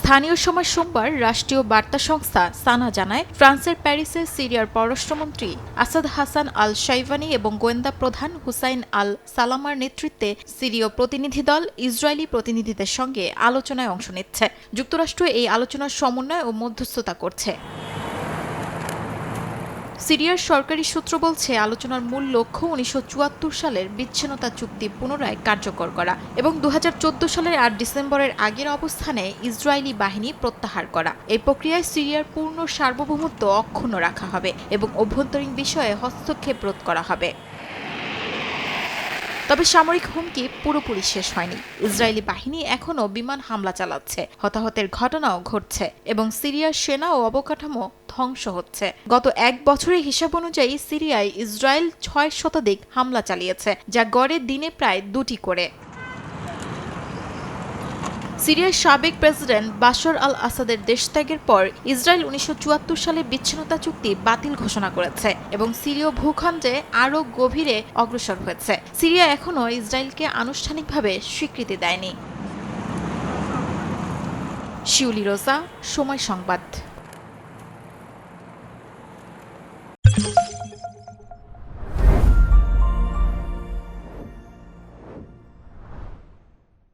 স্থানীয় সময় সোমবার রাষ্ট্রীয় বার্তা সংস্থা সানা জানায়, ফ্রান্সের প্যারিসে সিরিয়ার পররাষ্ট্রমন্ত্রী আসাদ হাসান আল শাইভানি এবং গোয়েন্দা প্রধান হুসাইন আল সালামার নেতৃত্বে সিরীয় প্রতিনিধি দল ইসরায়েলি প্রতিনিধিদের সঙ্গে আলোচনায় অংশ নিচ্ছে। যুক্তরাষ্ট্র এই আলোচনার সমন্বয় ও মধ্যস্থতা করছে। সিরিয়ার সরকারি সূত্র বলছে, আলোচনার মূল লক্ষ্য ১৯৭৪ সালের বিচ্ছিন্নতা চুক্তি পুনরায় কার্যকর করা এবং ২০১৪ সালের ৮ ডিসেম্বরের আগের অবস্থানে ইসরায়েলি বাহিনী প্রত্যাহার করা। এই প্রক্রিয়ায় সিরিয়ার পূর্ণ সার্বভৌমত্ব অক্ষুণ্ণ রাখা হবে এবং অভ্যন্তরীণ বিষয়ে হস্তক্ষেপ রোধ করা হবে। তবে সামরিক হুমকি পুরোপুরি শেষ হয়নি। ইসরায়েলি বাহিনী এখনও বিমান হামলা চালাচ্ছে, হতাহতের ঘটনাও ঘটছে এবং সিরিয়ার সেনা ও অবকাঠামো ধ্বংস হচ্ছে। গত এক বছরের হিসাব অনুযায়ী সিরিয়ায় ইসরায়েল ৬ শতাধিক হামলা চালিয়েছে, যা গড়ে দিনে প্রায় ২টি করে। সিরিয়ার সাবেক প্রেসিডেন্ট বাশার আল আসাদের দেশত্যাগের পর ইসরায়েল ১৯৭৪ সালে বিচ্ছিন্নতা চুক্তি বাতিল ঘোষণা করেছে এবং সিরীয় ভূখণ্ডে আরও গভীরে অগ্রসর হয়েছে। সিরিয়া এখনও ইসরায়েলকে আনুষ্ঠানিকভাবে স্বীকৃতি দেয়নি। শিউলি রোজা, সময় সংবাদ।